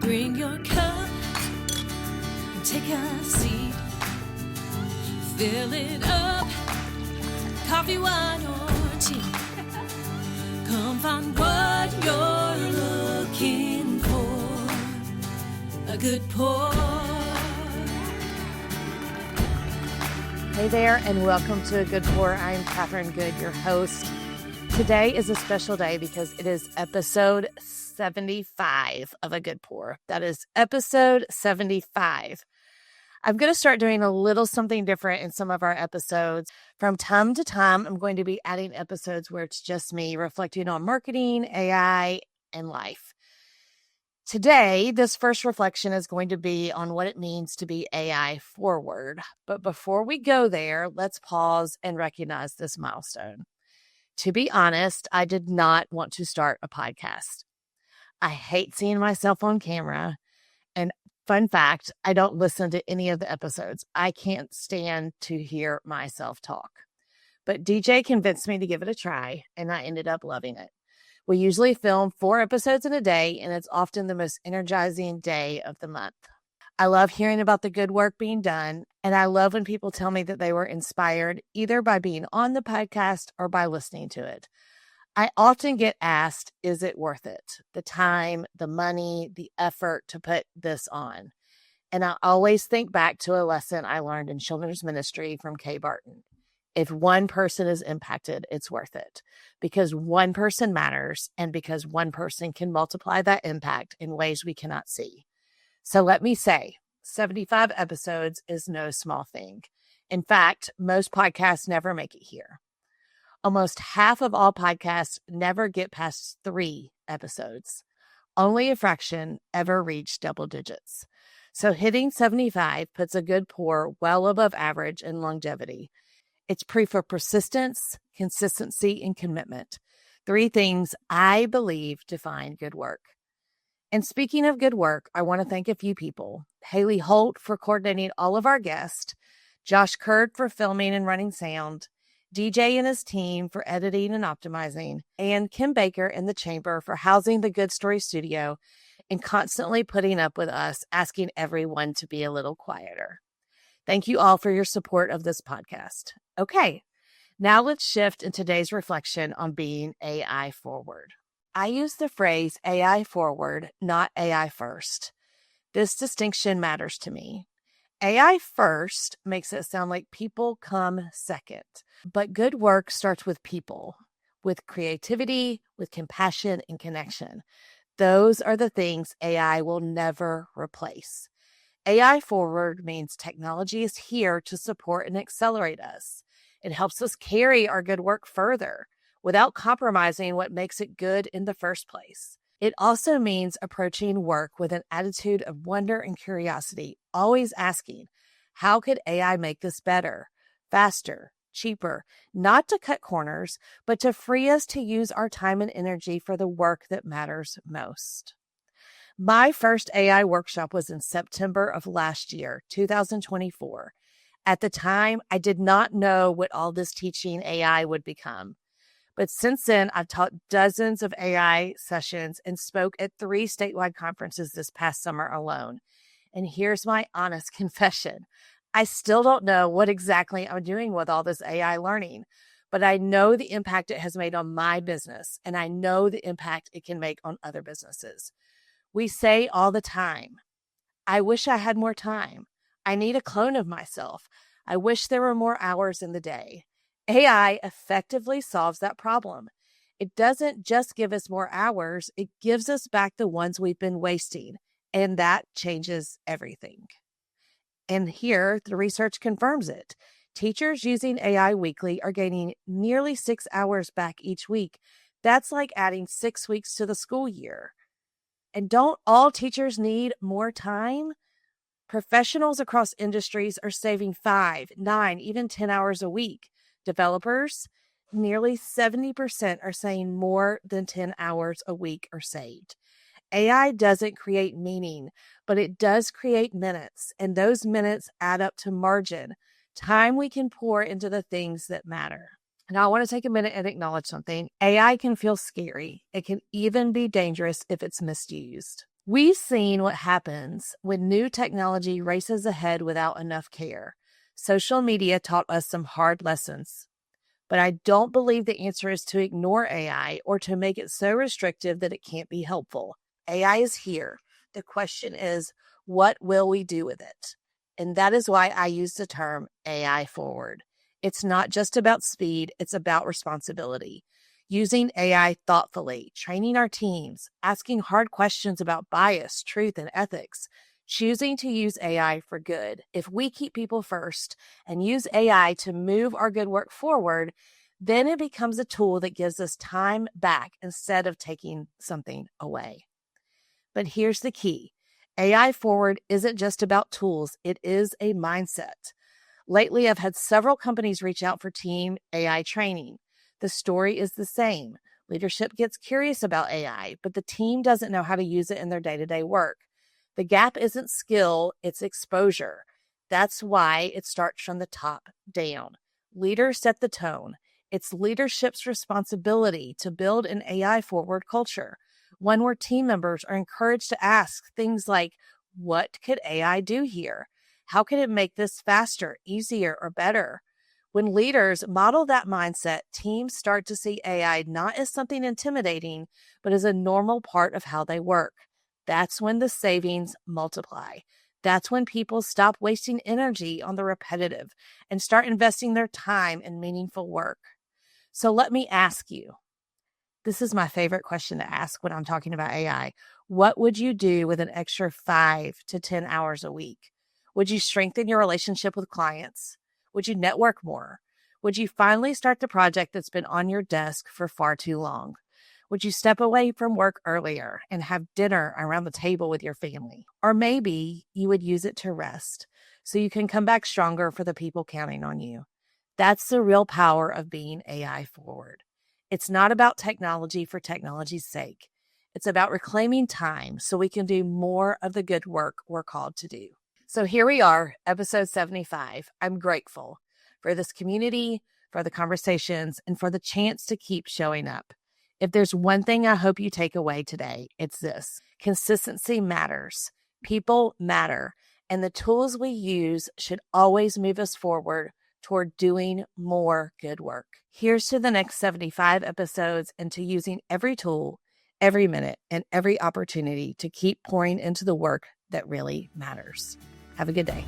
Bring your cup and take a seat. Fill it up, coffee, wine, or tea. Come find what you're looking for. A good pour. Hey there, and welcome to A Good Pour. I'm Kathryn Good, your host. Today is a special day because it is episode 75 of A Good Pour. That is episode 75. I'm going to start doing a little something different in some of our episodes. From time to time, I'm going to be adding episodes where it's just me reflecting on marketing, AI, and life. Today, this first reflection is going to be on what it means to be AI forward. But before we go there, let's pause and recognize this milestone. To be honest, I did not want to start a podcast. I hate seeing myself on camera. And fun fact, I don't listen to any of the episodes. I can't stand to hear myself talk. But DJ convinced me to give it a try, and I ended up loving it. We usually film 4 episodes in a day, and it's often the most energizing day of the month. I love hearing about the good work being done, and I love when people tell me that they were inspired either by being on the podcast or by listening to it. I often get asked, is it worth it? The time, the money, the effort to put this on. And I always think back to a lesson I learned in children's ministry from Kay Barton. If one person is impacted, it's worth it. Because one person matters, and because one person can multiply that impact in ways we cannot see. So let me say, 75 episodes is no small thing. In fact, most podcasts never make it here. Almost half of all podcasts never get past 3 episodes. Only a fraction ever reach double digits. So hitting 75 puts A Good Pour well above average in longevity. It's proof of persistence, consistency, and commitment. 3 things I believe define good work. And speaking of good work, I want to thank a few people. Haley Holt for coordinating all of our guests, Josh Kurd for filming and running sound, DJ and his team for editing and optimizing, and Kim Baker in the chamber for housing the Good Story studio and constantly putting up with us, asking everyone to be a little quieter. Thank you all for your support of this podcast. Okay, now let's shift in today's reflection on being AI forward. I use the phrase AI forward, not AI first. This distinction matters to me. AI first makes it sound like people come second, but good work starts with people, with creativity, with compassion, and connection. Those are the things AI will never replace. AI forward means technology is here to support and accelerate us. It helps us carry our good work further without compromising what makes it good in the first place. It also means approaching work with an attitude of wonder and curiosity, always asking, how could AI make this better, faster, cheaper, not to cut corners, but to free us to use our time and energy for the work that matters most. My first AI workshop was in September of last year, 2024. At the time, I did not know what all this teaching AI would become. But since then, I've taught dozens of AI sessions and spoke at 3 statewide conferences this past summer alone. And here's my honest confession. I still don't know what exactly I'm doing with all this AI learning, but I know the impact it has made on my business, and I know the impact it can make on other businesses. We say all the time, I wish I had more time. I need a clone of myself. I wish there were more hours in the day. AI effectively solves that problem. It doesn't just give us more hours, it gives us back the ones we've been wasting, and that changes everything. And here, the research confirms it. Teachers using AI weekly are gaining nearly 6 hours back each week. That's like adding 6 weeks to the school year. And don't all teachers need more time? Professionals across industries are saving 5, 9, even 10 hours a week. Developers, nearly 70% are saying more than 10 hours a week are saved. AI doesn't create meaning, but it does create minutes, and those minutes add up to margin, time we can pour into the things that matter. Now, I want to take a minute and acknowledge something. AI can feel scary. It can even be dangerous if it's misused. We've seen what happens when new technology races ahead without enough care. Social media taught us some hard lessons, but I don't believe the answer is to ignore AI or to make it so restrictive that it can't be helpful. AI is here. The question is, what will we do with it? And that is why I use the term AI forward. It's not just about speed, it's about responsibility. Using AI thoughtfully, training our teams, asking hard questions about bias, truth, and ethics, choosing to use AI for good. If we keep people first and use AI to move our good work forward, then it becomes a tool that gives us time back instead of taking something away. But here's the key. AI forward isn't just about tools, it is a mindset. Lately, I've had several companies reach out for team AI training. The story is the same. Leadership gets curious about AI, but the team doesn't know how to use it in their day-to-day work. The gap isn't skill, it's exposure. That's why it starts from the top down. Leaders set the tone. It's leadership's responsibility to build an AI forward culture, one where team members are encouraged to ask things like, what could AI do here? How can it make this faster, easier, or better? When leaders model that mindset, teams start to see AI not as something intimidating, but as a normal part of how they work. That's when the savings multiply. That's when people stop wasting energy on the repetitive and start investing their time in meaningful work. So let me ask you, this is my favorite question to ask when I'm talking about AI. What would you do with an extra 5 to 10 hours a week? Would you strengthen your relationship with clients? Would you network more? Would you finally start the project that's been on your desk for far too long? Would you step away from work earlier and have dinner around the table with your family? Or maybe you would use it to rest so you can come back stronger for the people counting on you. That's the real power of being AI forward. It's not about technology for technology's sake. It's about reclaiming time so we can do more of the good work we're called to do. So here we are, episode 75. I'm grateful for this community, for the conversations, and for the chance to keep showing up. If there's one thing I hope you take away today, it's this. Consistency matters. People matter. And the tools we use should always move us forward toward doing more good work. Here's to the next 75 episodes and to using every tool, every minute, and every opportunity to keep pouring into the work that really matters. Have a good day.